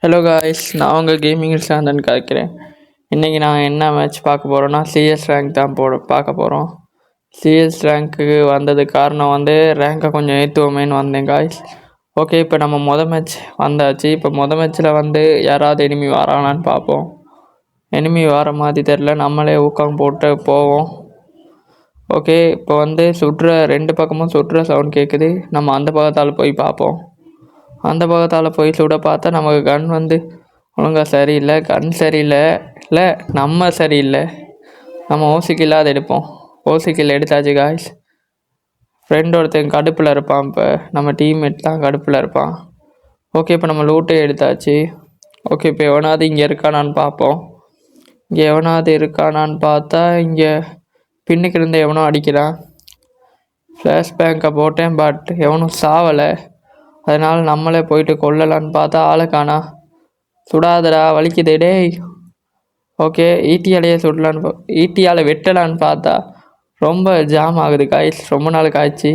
Hello guys, நான் உங்கள் gaming Santhan கேட்குறேன். இன்றைக்கி நான் என்ன மேட்ச் பார்க்க போகிறோன்னா சிஎஸ் ரேங்க் தான் பார்க்க போகிறோம். சிஎஸ் ரேங்க்கு வந்ததுக்கு காரணம் ரேங்கை கொஞ்சம் ஏற்றுவோமேன்னு வந்தேன் காய்ஸ். ஓகே, இப்போ நம்ம மேட்ச் வந்தாச்சு. இப்போ மேட்ச்சில் யாராவது எனிமி வரானான்னு பார்ப்போம். எனிமி வர மாதிரி தெரில, நம்மளே ஊக்கம் போட்டு போவோம். ஓகே, இப்போ சுற்றுற 2 பக்கமும் சுற்றுற சவுண்ட் கேட்குது. நம்ம அந்த பக்கத்தால் போய் பார்ப்போம். அந்த பக்கத்தால் போய் சுட பார்த்தா நமக்கு கன் ஒழுங்காக சரியில்லை. கன் சரியில்லை, இல்லை நம்ம சரியில்லை. நம்ம ஓசிக்கில் அதை எடுப்போம். ஓசிக்கில் எடுத்தாச்சு காய்ஸ். ஃப்ரெண்ட் ஒருத்தன் கடுப்பில் இருப்பான். இப்போ நம்ம டீம்மேட் தான் கடுப்பில் இருப்பான். ஓகே, இப்போ நம்ம லூட்டே எடுத்தாச்சு. ஓகே, இப்போ எவனாவது இங்கே இருக்கானான்னு பார்ப்போம். இங்கே எவனாவது இருக்கானான்னு பார்த்தா இங்கே பின்னுக்கு இருந்து எவனோ அடிக்கிறான். ஃப்ளாஷ் பேங்கை போட்டேன், பட் எவனும் சாவலை. அதனால் நம்மளே போயிட்டு கொல்லலான்னு பார்த்தா ஆளை காணா. சுடாதடா, வலிக்குது டேய். ஓகே, ஈட்டியாலேயே சுடலான்னு ஈட்டியால் வெட்டலான்னு பார்த்தா ரொம்ப ஜாம் ஆகுது காய்ஸ். ரொம்ப நாள் காய்ச்சி.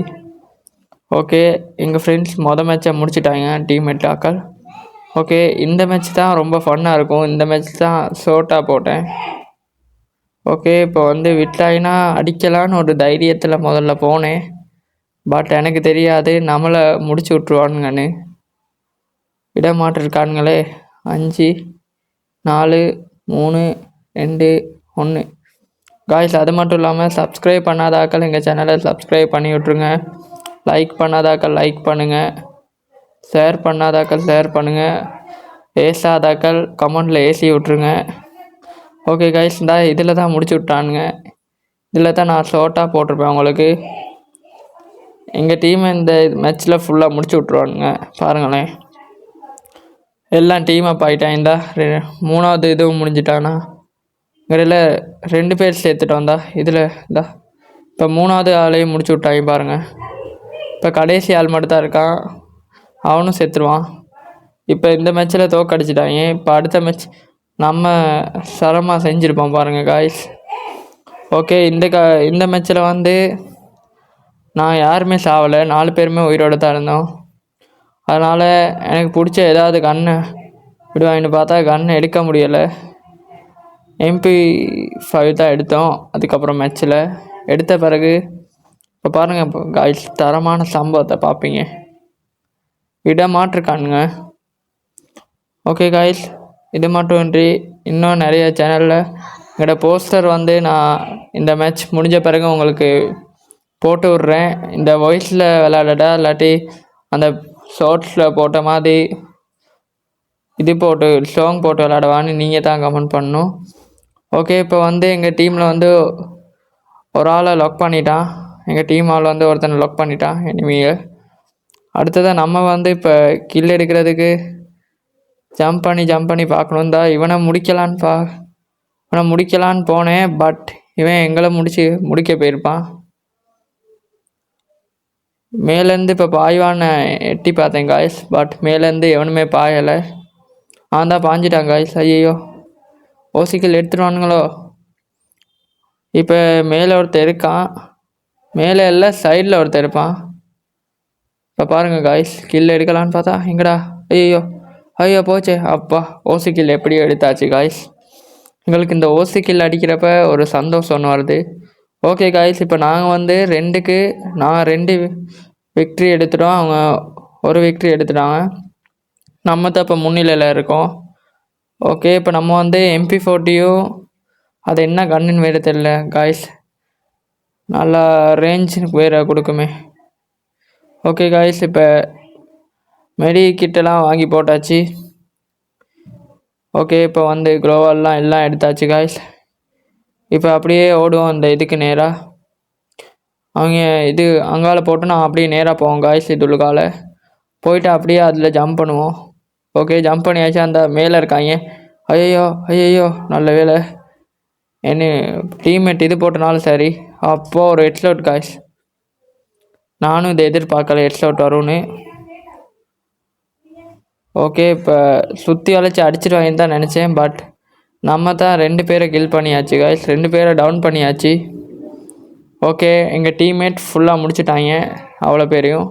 ஓகே, எங்கள் ஃப்ரெண்ட்ஸ் மேட்சை முடிச்சிட்டாங்க டீம்மேட் ஆக்கள். ஓகே, இந்த மேட்ச் தான் ரொம்ப ஃபன்னாக இருக்கும். இந்த மேட்ச் தான் ஷோட்டாக போட்டேன். ஓகே, இப்போ விட்டாயினா அடிக்கலான்னு ஒரு தைரியத்தில் முதல்ல போனேன். பட் எனக்கு தெரியாது நம்மளை முடிச்சு விட்ருவானுங்கன்னு. விட மாட்டிருக்கானுங்களே. 5 4 3 2 1 காய்ஸ். அது மட்டும் இல்லாமல் சப்ஸ்கிரைப் பண்ணாதாக்கள் எங்கள் சேனலை சப்ஸ்கிரைப் பண்ணி விட்ருங்க. லைக் பண்ணாதாக்கள் லைக் பண்ணுங்கள். ஷேர் பண்ணாதாக்கள் ஷேர் பண்ணுங்கள். ஏசாதாக்கள் கமெண்டில் ஏசி விட்ருங்க. ஓகே காய்ஸ், இதில் தான் முடிச்சு விட்டானுங்க. இதில் தான் நான் ஷோட்டாக போட்டிருப்பேன் உங்களுக்கு. எங்கள் டீமை இந்த மேட்ச்சில் ஃபுல்லாக முடிச்சு விட்ருவானுங்க. பாருங்களேன், எல்லாம் டீம் அப் ஆகிட்டான். இந்த 3வது இதுவும் முடிஞ்சிட்டானா. இதில் 2 பேர் சேர்த்துட்டோம். இதில் இப்போ 3வது ஆளையும் முடிச்சு விட்டாங்க பாருங்கள். இப்போ கடைசி ஆள் மட்டும் தான் இருக்கான், அவனும் செத்துருவான். இப்போ இந்த மேட்ச்சில் தோக்கடிச்சிட்டாங்க. இப்போ அடுத்த மேட்ச் நம்ம சரமாக செஞ்சுருப்போம் பாருங்கள் காய்ஸ். ஓகே, இந்த மேட்ச்சில் நான் யாருமே சாவலை, 4 பேருமே உயிரோடு தான் இருந்தோம். அதனால் எனக்கு பிடிச்ச ஏதாவது கன்று விடுவாங்கன்னு பார்த்தா கன்று எடுக்க முடியலை. MP5 தான் எடுத்தோம். அதுக்கப்புறம் மேட்ச்சில் எடுத்த பிறகு இப்போ பாருங்கள், இப்போ காய்ஸ் தரமான சம்பவத்தை பார்ப்பீங்க. விட மாட்டிருக்கானுங்க. ஓகே காய்ஸ், இது மட்டும் இன்றி இன்னும் நிறைய சேனலில் என்னோடய போஸ்டர் நான் இந்த மேட்ச் முடிஞ்ச பிறகு உங்களுக்கு போட்டு விட்றேன். இந்த வாய்ஸில் விளையாடட்டா இல்லாட்டி அந்த ஷார்ட்ஸில் போட்ட மாதிரி இது போட்டு சாங் போட்டு விளையாடுவான்னு நீங்கள் தான் கமெண்ட் பண்ணணும். ஓகே, இப்போ எங்கள் டீமில் ஒரு ஆளை லாக் பண்ணிட்டான். எங்கள் டீம் ஆள் ஒருத்தனை லாக் பண்ணிட்டான் எனிமியை. அடுத்ததான் நம்ம இப்போ கில் எடுக்கிறதுக்கு ஜம்ப் பண்ணி பார்க்கணும் தான். இவனை முடிக்கலான்னு போனேன். பட் இவன் எங்களை முடிக்க போயிருப்பான். மேலேருந்து இப்போ பாய்வான்னு எட்டி பார்த்தேன் காய்ஸ். பட் மேலேருந்து எவனுமே பாயலை. தான் பாஞ்சிட்டான் காய்ஸ். ஐயோ, ஓசிக்கல் எடுத்துடுவானுங்களோ. இப்போ மேலே ஒருத்தர் இருக்கான். மேலே இல்லை, சைடில் ஒருத்தர் இருப்பான். இப்போ பாருங்கள் காய்ஸ், கில் எடுக்கலான்னு பார்த்தா எங்கடா. ஐயோ போச்சே. அப்பா, ஓசிக்கில் எப்படியோ எடுத்தாச்சு காய்ஸ். எங்களுக்கு இந்த ஓசிக்கில் அடிக்கிறப்ப ஒரு சந்தோஷம் ஒன்று வருது. ஓகே காய்ஸ், இப்போ நாங்கள் 2க்கு நான் 2 விக்ட்ரி எடுத்துட்டோம். அவங்க ஒரு விக்ட்ரி எடுத்துட்டாங்க. நம்ம தான் இப்போ முன்னிலையில் இருக்கோம். ஓகே, இப்போ நம்ம MP40 அது என்ன கன்னுன்னு வேறு தெரியல காய்ஸ். நல்லா ரேஞ்ச் வேறு கொடுக்குமே. ஓகே காய்ஸ், இப்போ மெடி கிட்டெல்லாம் வாங்கி போட்டாச்சு. ஓகே, இப்போ க்ளோவால்லாம் எல்லாம் எடுத்தாச்சு காய்ஸ். இப்போ அப்படியே ஓடுவோம் அந்த இதுக்கு நேராக. அவங்க இது அங்கால போட்டு நான் அப்படியே நேராக போவோம் காய்ஸ். இதுக்கால போயிட்டு அப்படியே அதில் ஜம்ப் பண்ணுவோம். ஓகே, ஜம்ப் பண்ணியாச்சு. அந்த மேலே இருக்காங்க. ஐயோ நல்ல வேலை என்ன டீம்மேட் இது போட்டனாலும் சரி. அப்போது ஒரு ஹெட்ஷாட் காய்ஸ். நானும் இதை எதிர்பார்க்கல ஹெட்ஷாட் வரும்னு. ஓகே, இப்போ சுற்றி வளைச்சி அடிச்சிடுவாங்கன்னு தான் நினச்சேன். பட் நம்ம தான் 2 பேரை கில் பண்ணியாச்சு காய்ஸ். 2 பேரை டவுன் பண்ணியாச்சு. ஓகே, எங்கள் டீம்மேட் ஃபுல்லாக முடிச்சிட்டாங்க அவ்வளோ பேரையும்.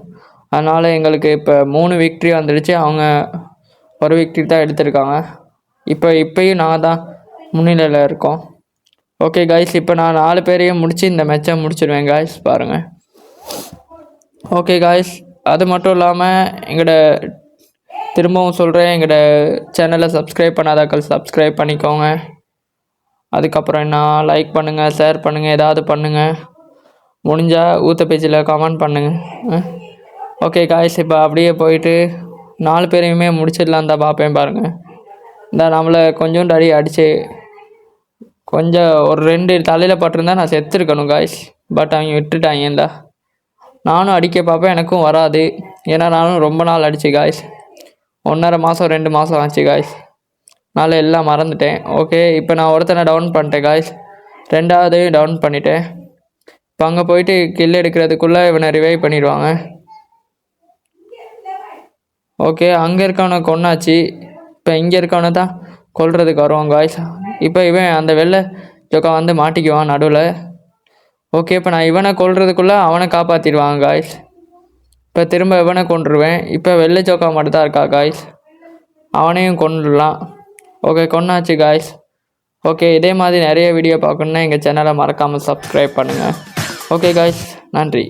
அதனால் எங்களுக்கு இப்போ 3 விக்ட்ரி வந்துடுச்சு. அவங்க ஒரு விக்டரி தான் எடுத்திருக்காங்க. இப்போயும் நாங்கள் தான் முன்னிலையில் இருக்கோம். ஓகே காய்ஸ், இப்போ நான் 4 பேரையும் முடித்து இந்த மேட்சை முடிச்சிடுவேன் காய்ஸ், பாருங்கள். ஓகே காய்ஸ், அது மட்டும் இல்லாமல் திரும்பவும் சொல்கிறேன், எங்களோட சேனலை சப்ஸ்கிரைப் பண்ணாதாக்கள் சப்ஸ்கிரைப் பண்ணிக்கோங்க. அதுக்கப்புறம் என்ன, லைக் பண்ணுங்கள், ஷேர் பண்ணுங்கள், ஏதாவது பண்ணுங்கள். முடிஞ்சால் ஊத்த பேஜில் கமெண்ட் பண்ணுங்கள். ஓகே காய்ஸ், இப்போ அப்படியே போயிட்டு 4 பேரையுமே முடிச்சிடலாம் தான் பார்ப்பேன் பாருங்கள். இந்த நம்மளை கொஞ்சோண்டு அடித்து கொஞ்சம் ஒரு 2 தலையில் பட்டிருந்தா நான் செத்துருக்கணும் காய்ஸ். பட் அவங்க விட்டுட்டாங்கடா. நானும் அடிக்க பார்ப்பேன், எனக்கும் வராது. ஏன்னா நானும் ரொம்ப நாள் அடிச்சு காய்ஸ், 1.5 மாதம் 2 மாதம் ஆச்சு காய்ஸ். நாள் எல்லாம் மறந்துட்டேன். ஓகே, இப்போ நான் ஒருத்தனை டவுன் பண்ணிட்டேன் காய்ஸ், 2ஆவதையும் டவுன் பண்ணிட்டேன். இப்போ அங்கே போயிட்டு கில் எடுக்கிறதுக்குள்ளே இவனை ரிவைவ் பண்ணிடுவாங்க. ஓகே, அங்கே இருக்கவனை கொன்னாச்சு. இப்போ இங்கே இருக்கவனை தான் கொல்றதுக்கு வருவான் காய்ஸ். இப்போ இவன் அந்த வெள்ளை ஜோக்கா வந்து மாட்டிக்குவான் நடுவில். ஓகே, இப்போ நான் இவனை கொல்றதுக்குள்ளே அவனை காப்பாற்றிடுவாங்க காய்ஸ். இப்போ திரும்ப இவனை கொன்றுவேன். இப்போ வெள்ளை ஜோக்கா மட்டும் தான் இருக்கா காய்ஸ், அவனையும் கொண்டுடலாம். ஓகே, கொன்னாச்சு காய்ஸ். ஓகே, இதே மாதிரி நிறைய வீடியோ பார்க்கணுன்னா எங்கள் சேனலை மறக்காமல் சப்ஸ்கிரைப் பண்ணுங்கள். ஓகே காய்ஸ், நன்றி.